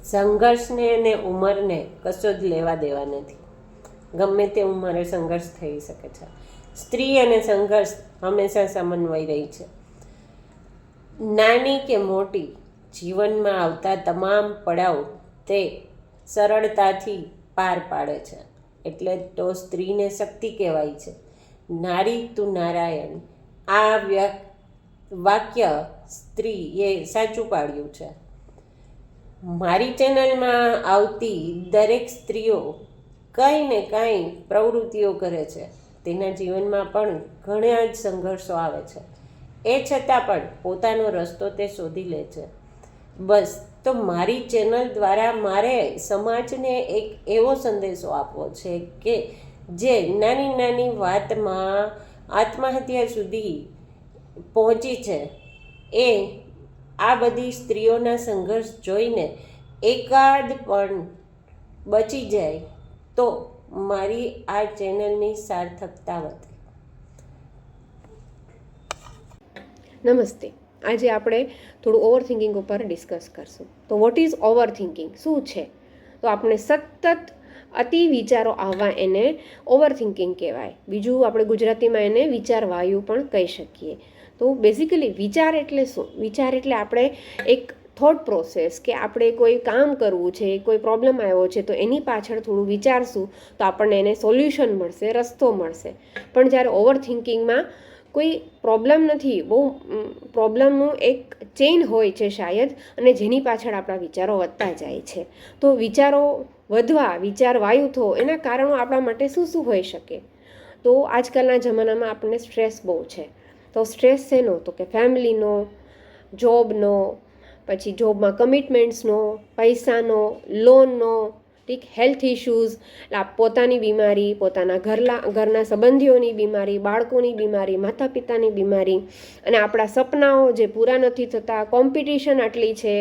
સંઘર્ષને અને ઉંમરને કશો જ લેવા દેવા નથી. ગમે તે ઉંમરે સંઘર્ષ થઈ શકે છે. સ્ત્રી અને સંઘર્ષ હંમેશા સમન્વય રહી છે. નાની કે મોટી જીવનમાં આવતા તમામ પડાવ તે સરળતાથી પાર પાડે છે. એટલે તો સ્ત્રીને શક્તિ કહેવાય છે. નારી તું નારાયણ. આ વાક્ય સ્ત્રીએ સાચું પાડ્યું છે. મારી ચેનલમાં આવતી દરેક સ્ત્રીઓ કંઈ ને કંઈ પ્રવૃત્તિઓ કરે છે. તેના જીવનમાં પણ ઘણા જ સંઘર્ષો આવે છે. એ છતાં પણ પોતાનો રસ્તો તે શોધી લે છે. બસ તો મારી ચેનલ દ્વારા મારે સમાજને એક એવો સંદેશો આપવો છે કે જે નાની નાની વાતમાં આત્મહત્યા સુધી પહોંચી છે, એ આ બધી સ્ત્રીઓના સંઘર્ષ જોઈને એકાદ પણ બચી જાય તો મારી આ ચેનલની સાર્થકતા વધે. નમસ્તે. આજે આપણે થોડું ઓવરથિંકિંગ ઉપર ડિસ્કસ કરશું. તો વોટ ઇઝ ઓવરથિંકિંગ? શું છે? તો આપણે સતત અતિ વિચારો આવવા એને ઓવરથિંકિંગ કહેવાય. બીજું આપણે ગુજરાતીમાં એને વિચાર વાયુ પણ કહી શકીએ. તો બેઝિકલી વિચાર એટલે શું? વિચાર એટલે આપણે એક થોટ પ્રોસેસ કે આપણે કોઈ કામ કરવું છે, કોઈ પ્રોબ્લેમ આવ્યો છે, તો એની પાછળ થોડું વિચારશું તો આપણને એને સોલ્યુશન મળશે, રસ્તો મળશે. પણ જ્યારે ઓવરથિંકિંગમાં કોઈ પ્રોબ્લેમ નથી, બહુ પ્રોબ્લેમનું એક ચેઇન હોય છે શાયદ, અને જેની પાછળ આપણા વિચારો વધતા જાય છે. તો વિચારો વધવા, વિચાર વાયુ થવો, એના કારણો આપણા માટે શું શું હોઈ શકે? તો આજકાલના જમાનામાં આપણને સ્ટ્રેસ બહુ છે. તો સ્ટ્રેસ શેનો? તો કે ફેમિલીનો, જોબનો, પછી જોબમાં કમિટમેન્ટ્સનો, પૈસાનો, લોનનો, ઠીક, હેલ્થ ઇશ્યુઝ, પોતાની બીમારી, પોતાના ઘરના સંબંધીઓની બીમારી, બાળકોની બીમારી, માતા પિતાની બીમારી, અને આપણા સપનાઓ જે પૂરા નથી થતા, કોમ્પિટિશન આટલી છે,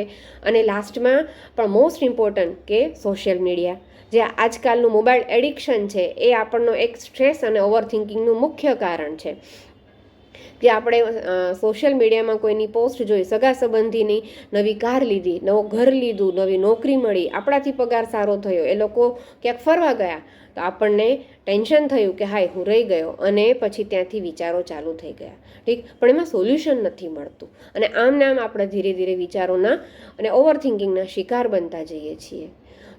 અને લાસ્ટમાં પણ મોસ્ટ ઇમ્પોર્ટન્ટ કે સોશિયલ મીડિયા, જે આજકાલનું મોબાઈલ એડિક્શન છે, એ આપણનો એક સ્ટ્રેસ અને ઓવરથિંકિંગનું મુખ્ય કારણ છે. કે આપણે સોશિયલ મીડિયામાં કોઈની પોસ્ટ જોઈ, સગા સંબંધીની નવી કાર લીધી, નવું ઘર લીધું, નવી નોકરી મળી, આપણાથી પગાર સારો થયો, એ લોકો ક્યાંક ફરવા ગયા, તો આપણને ટેન્શન થયું કે હાય હું રહી ગયો, અને પછી ત્યાંથી વિચારો ચાલુ થઈ ગયા. ઠીક, પણ એમાં સોલ્યુશન નથી મળતું, અને આમ ને આમ આપણે ધીરે ધીરે વિચારોના અને ઓવરથિંકિંગના શિકાર બનતા જઈએ છીએ.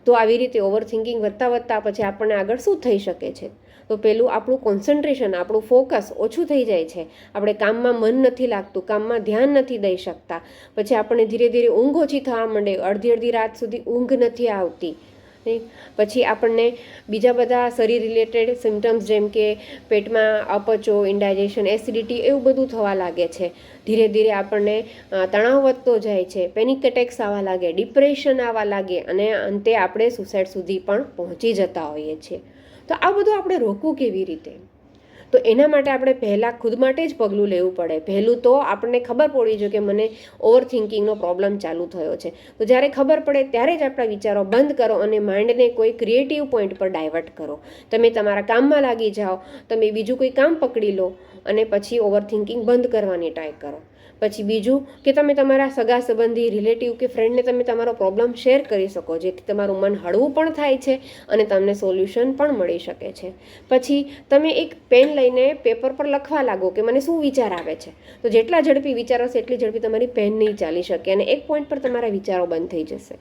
તો આવી રીતે ઓવરથિંકિંગ વધતા વધતા પછી આપણને આગળ શું થઈ શકે છે? તો પેલું આપણું કોન્સન્ટ્રેશન, આપણું ફોકસ ઓછું થઈ જાય છે. આપણે કામમાં મન નથી લાગતું, કામમાં ધ્યાન નથી દઈ શકતા. પછી આપણને ધીરે ધીરે ઊંઘ ઓછી થવા માંડે, અડધી રાત સુધી ઊંઘ નથી આવતી. પછી આપણને બીજા બધા શરીર રિલેટેડ સિમ્ટમ્સ જેમ કે પેટમાં અપચો, ઇન્ડાઇજેશન, એસિડિટી, એવું બધું થવા લાગે છે. ધીરે ધીરે આપણને તણાવ વધતો જાય છે, પેનિક એટેક્સ આવવા લાગે, ડિપ્રેશન આવવા લાગે, અને અંતે આપણે સુસાઇડ સુધી પણ પહોંચી જતા હોઈએ છીએ. તો આ બધું આપણે રોકવું કેવી રીતે? તો એના માટે આપણે પહેલાં ખુદ માટે જ પગલું લેવું પડે. પહેલું તો આપણને ખબર પડવી જોઈએ કે મને ઓવરથિંકિંગનો પ્રોબ્લેમ ચાલુ થયો છે. તો જ્યારે ખબર પડે ત્યારે જ આપણા વિચારો બંધ કરો અને માઇન્ડને કોઈ ક્રિએટિવ પોઈન્ટ પર ડાયવર્ટ કરો. તમે તમારા કામમાં લાગી જાઓ, તમે બીજું કોઈ કામ પકડી લો, અને પછી ઓવરથિંકિંગ બંધ કરવાની ટ્રાય કરો. પછી બીજું કે તમે તમારા સગા સંબંધી, રિલેટિવ કે ફ્રેન્ડને તમે તમારો પ્રોબ્લેમ શેર કરી શકો, જેથી તમારું મન હળવું પણ થાય છે અને તમને સોલ્યુશન પણ મળી શકે છે. પછી તમે એક પેન લઈને પેપર પર લખવા લાગો કે મને શું વિચાર આવે છે. તો જેટલા ઝડપી વિચારો હશે એટલી ઝડપી તમારી પેન નહીં ચાલી શકે, અને એક પોઈન્ટ પર તમારા વિચારો બંધ થઈ જશે.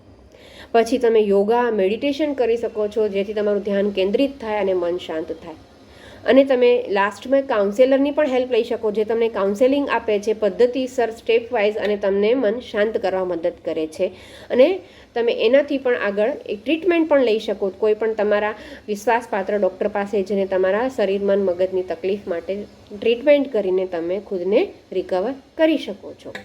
પછી તમે યોગા, મેડિટેશન કરી શકો છો, જેથી તમારું ધ્યાન કેન્દ્રિત થાય અને મન શાંત થાય. અને તમે લાસ્ટમાં કાઉન્સેલરની પણ હેલ્પ લઈ શકો, જે તમને કાઉન્સેલિંગ આપે છે પદ્ધતિસર, સ્ટેપ વાઇઝ, અને તમને મન શાંત કરવા મદદ કરે છે. અને તમે એનાથી પણ આગળ એક ટ્રીટમેન્ટ પણ લઈ શકો, કોઈ પણ તમારા વિશ્વાસપાત્ર ડૉક્ટર પાસે જઈને તમારા શરીર, મન, મગજની તકલીફ માટે ટ્રીટમેન્ટ કરીને તમે ખુદને રિકવર કરી શકો છો.